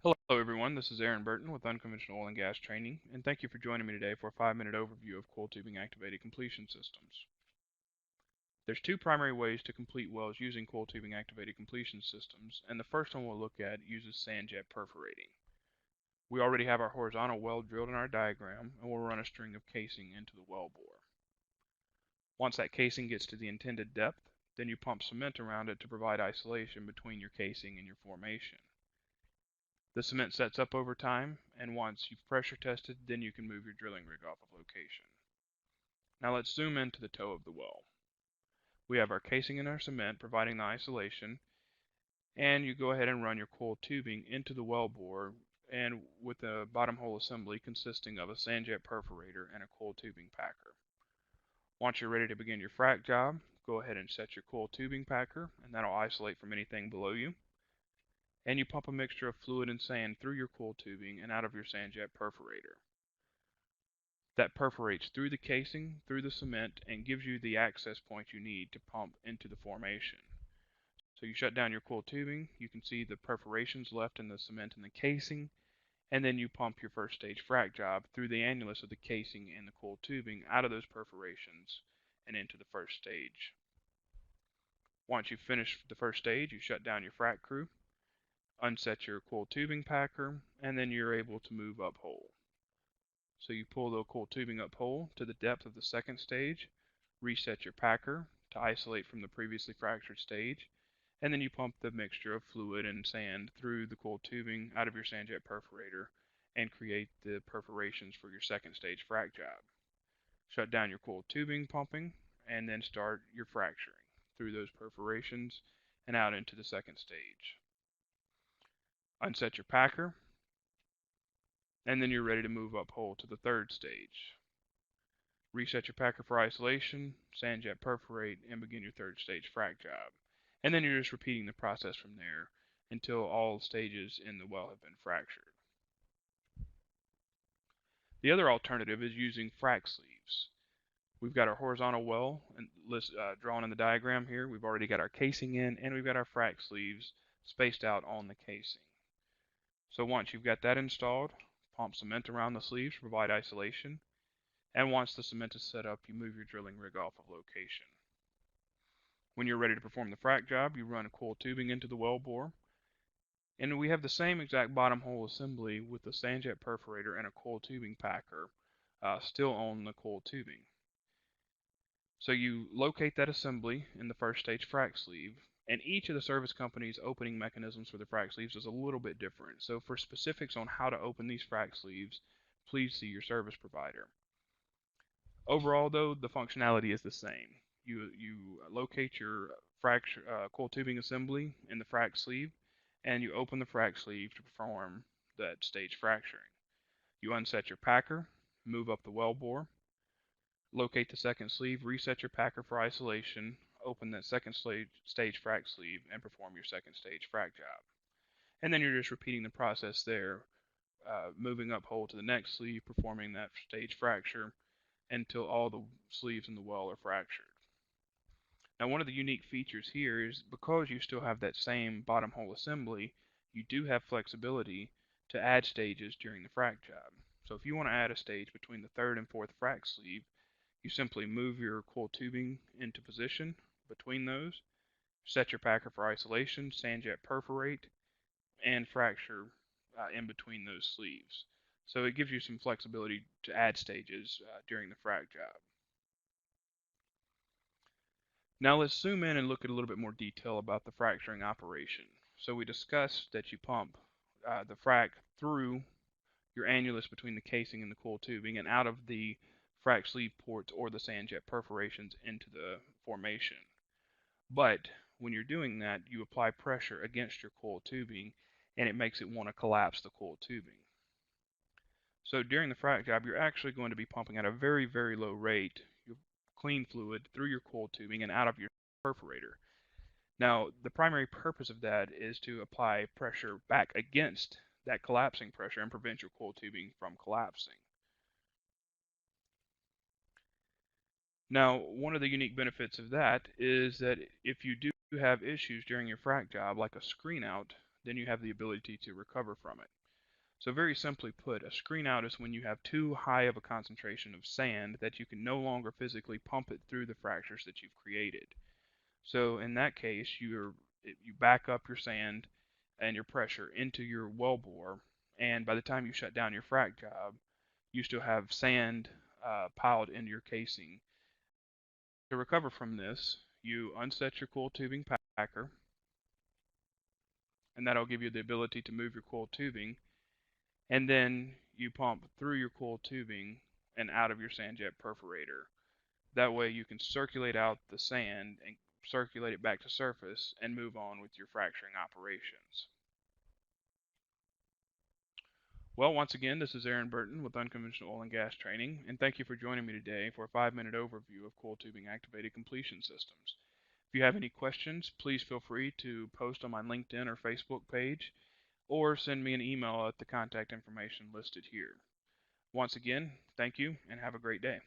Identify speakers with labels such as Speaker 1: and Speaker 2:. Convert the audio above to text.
Speaker 1: Hello everyone, this is Aaron Burton with Unconventional Oil and Gas Training, and thank you for joining me today for a 5-minute overview of coiled tubing activated completion systems. There's two primary ways to complete wells using coiled tubing activated completion systems, and the first one we'll look at uses sand jet perforating. We already have our horizontal well drilled in our diagram, and we'll run a string of casing into the well bore. Once that casing gets to the intended depth, then you pump cement around it to provide isolation between your casing and your formation. The cement sets up over time, and once you've pressure tested, then you can move your drilling rig off of location. Now let's zoom into the toe of the well. We have our casing and our cement providing the isolation, and you go ahead and run your coiled tubing into the well bore and with a bottom hole assembly consisting of a sand jet perforator and a coiled tubing packer. Once you're ready to begin your frac job, go ahead and set your coiled tubing packer, and that'll isolate from anything below you. And you pump a mixture of fluid and sand through your coiled tubing and out of your sand jet perforator. That perforates through the casing, through the cement, and gives you the access point you need to pump into the formation. So you shut down your coiled tubing, you can see the perforations left in the cement and the casing, and then you pump your first stage frac job through the annulus of the casing and the coiled tubing out of those perforations and into the first stage. Once you've finished the first stage, you shut down your frac crew, unset your coiled tubing packer, and then you're able to move up hole. So you pull the coiled tubing up hole to the depth of the second stage, reset your packer to isolate from the previously fractured stage, and then you pump the mixture of fluid and sand through the coiled tubing out of your sand jet perforator and create the perforations for your second stage frac job. Shut down your coiled tubing pumping and then start your fracturing through those perforations and out into the second stage. Unset your packer, and then you're ready to move up hole to the third stage. Reset your packer for isolation, sand jet perforate, and begin your third stage frac job. And then you're just repeating the process from there until all stages in the well have been fractured. The other alternative is using frac sleeves. We've got our horizontal well drawn in the diagram here. We've already got our casing in, and we've got our frac sleeves spaced out on the casing. So once you've got that installed, pump cement around the sleeves to provide isolation, and once the cement is set up, you move your drilling rig off of location. When you're ready to perform the frac job, you run a coiled tubing into the well bore, and we have the same exact bottom hole assembly with the sand jet perforator and a coiled tubing packer still on the coiled tubing. So you locate that assembly in the first stage frac sleeve, and each of the service company's opening mechanisms for the frac sleeves is a little bit different. So for specifics on how to open these frac sleeves, please see your service provider. Overall, though, the functionality is the same. You locate your coiled tubing assembly in the frac sleeve, and you open the frac sleeve to perform that stage fracturing. You unset your packer, move up the well bore, locate the second sleeve, reset your packer for isolation, open that second stage frac sleeve, and perform your second stage frac job. And then you're just repeating the process there, moving up hole to the next sleeve, performing that stage fracture, until all the sleeves in the well are fractured. Now, one of the unique features here is because you still have that same bottom hole assembly, you do have flexibility to add stages during the frac job. So if you want to add a stage between the third and fourth frac sleeve, you simply move your coiled tubing into position between those, set your packer for isolation, sand jet perforate, and fracture in between those sleeves. So it gives you some flexibility to add stages during the frac job. Now let's zoom in and look at a little bit more detail about the fracturing operation. So we discussed that you pump the frac through your annulus between the casing and the coiled tubing and out of the frac sleeve ports or the sand jet perforations into the formation. But when you're doing that, you apply pressure against your coiled tubing and it makes it want to collapse the coiled tubing. So during the frac job, you're actually going to be pumping at a very, very low rate your clean fluid through your coiled tubing and out of your perforator. Now, the primary purpose of that is to apply pressure back against that collapsing pressure and prevent your coiled tubing from collapsing. Now, one of the unique benefits of that is that if you do have issues during your frac job, like a screen out, then you have the ability to recover from it. So very simply put, a screen out is when you have too high of a concentration of sand that you can no longer physically pump it through the fractures that you've created. So in that case, you back up your sand and your pressure into your wellbore, and by the time you shut down your frac job, you still have sand piled into your casing. To recover from this, you unset your coil tubing packer, and that'll give you the ability to move your coil tubing, and then you pump through your coil tubing and out of your sand jet perforator. That way you can circulate out the sand and circulate it back to surface and move on with your fracturing operations. Well, once again, this is Aaron Burton with Unconventional Oil and Gas Training, and thank you for joining me today for a 5-minute overview of coil tubing activated completion systems. If you have any questions, please feel free to post on my LinkedIn or Facebook page, or send me an email at the contact information listed here. Once again, thank you and have a great day.